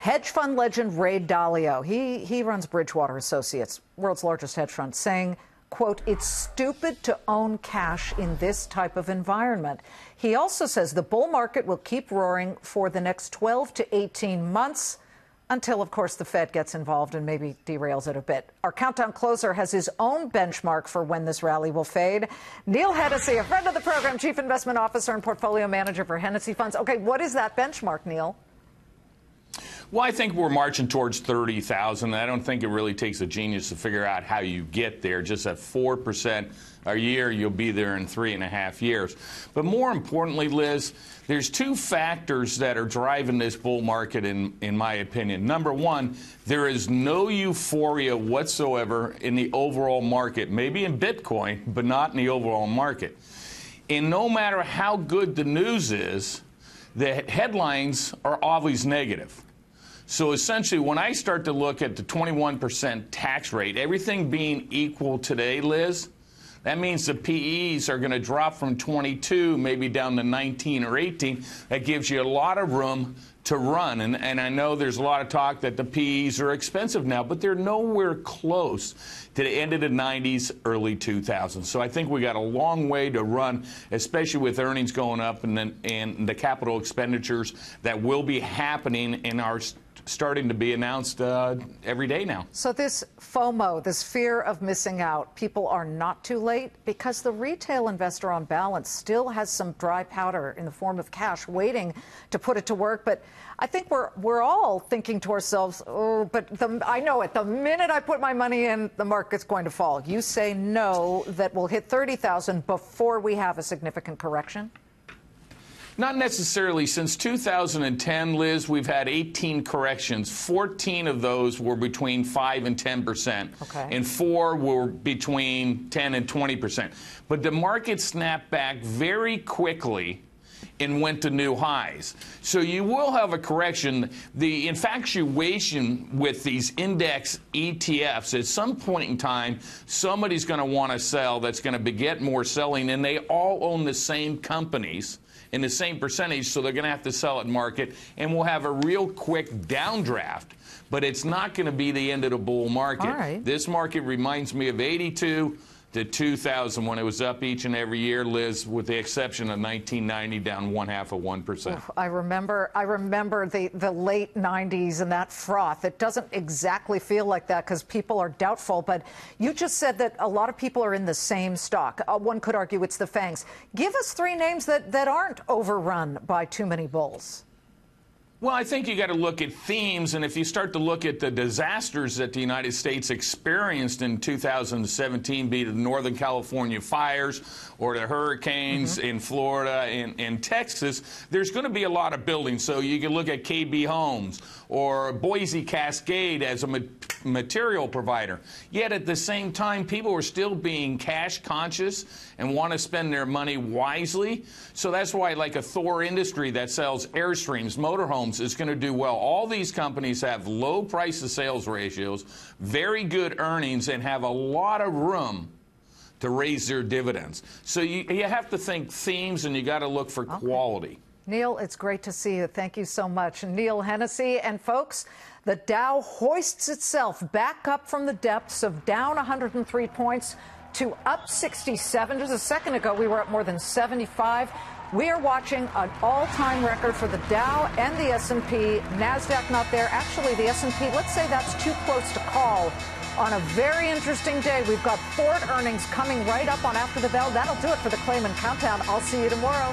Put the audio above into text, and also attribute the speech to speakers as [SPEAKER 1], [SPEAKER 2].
[SPEAKER 1] Hedge fund legend Ray Dalio, he runs Bridgewater Associates, world's largest hedge fund, saying, quote, "It's stupid to own cash in this type of environment." He also says the bull market will keep roaring for the next 12 to 18 months until, of course, the Fed gets involved and maybe derails it a bit. Our countdown closer has his own benchmark for when this rally will fade. Neil Hennessy, a friend of the program, Chief Investment Officer and Portfolio Manager for Hennessy Funds. Okay, what is that benchmark, Neil?
[SPEAKER 2] Well, I think we're marching towards 30,000. I don't think it really takes a genius to figure out how you get there. Just at 4% a year, you'll be there in 3.5 years. But more importantly, Liz, there's two factors that are driving this bull market, in my opinion. Number one, there is no euphoria whatsoever in the overall market, maybe in Bitcoin, but not in the overall market. And no matter how good the news is, the headlines are always negative. So essentially, when I start to look at the 21% tax rate, everything being equal today, Liz, that means the PEs are going to drop from 22, maybe down to 19 or 18. That gives you a lot of room to run. And I know there's a lot of talk that the PEs are expensive now, but they're nowhere close to the end of the 90s, early 2000s. So I think we got a long way to run, especially with earnings going up and the capital expenditures that will be happening in our starting to be announced every day now.
[SPEAKER 1] So this FOMO, this fear of missing out, people are not too late because the retail investor on balance still has some dry powder in the form of cash waiting to put it to work. But I think we're all thinking to ourselves, oh, but I know it. The minute I put my money in, the market's going to fall. You say no, that we'll hit 30,000 before we have a significant correction?
[SPEAKER 2] Not necessarily. Since 2010, Liz, we've had 18 corrections. 14 of those were between 5 and 10%.
[SPEAKER 1] Okay.
[SPEAKER 2] And 4 were between 10 and 20%. But the market snapped back very quickly and went to new highs. So you will have a correction. The infatuation with these index ETFs, at some point in time, somebody's going to want to sell that's going to beget more selling, and they all own the same companies in the same percentage, so they're going to have to sell at market, and we'll have a real quick downdraft. But it's not going to be the end of the bull market.
[SPEAKER 1] All right.
[SPEAKER 2] This market reminds me of 82 to 2000 when it was up each and every year, Liz, with the exception of 1990 down 0.5%.
[SPEAKER 1] I remember the late 90s and that froth. It doesn't exactly feel like that because people are doubtful, but you just said that a lot of people are in the same stock. One could argue it's the FANGs. Give us 3 names that aren't overrun by too many bulls.
[SPEAKER 2] Well, I think you got to look at themes, and if you start to look at the disasters that the United States experienced in 2017, be it the Northern California fires or the hurricanes in Florida and Texas, there's going to be a lot of building. So you can look at KB Homes or Boise Cascade as a material provider. Yet at the same time, people are still being cash conscious and want to spend their money wisely. So that's why, like a Thor Industry that sells Airstreams, motorhomes, is going to do well. All these companies have low price to sales ratios, very good earnings, and have a lot of room to raise their dividends. So you have to think themes, and you got to look for quality.
[SPEAKER 1] Neil, it's great to see you. Thank you so much. Neil Hennessy. And folks, the Dow hoists itself back up from the depths of down 103 points to up 67. Just a second ago, we were up more than 75. We are watching an all-time record for the Dow and the S&P. NASDAQ not there. Actually, the S&P, let's say that's too close to call. On a very interesting day, we've got Ford earnings coming right up on after the bell. That'll do it for the Clayman Countdown. I'll see you tomorrow.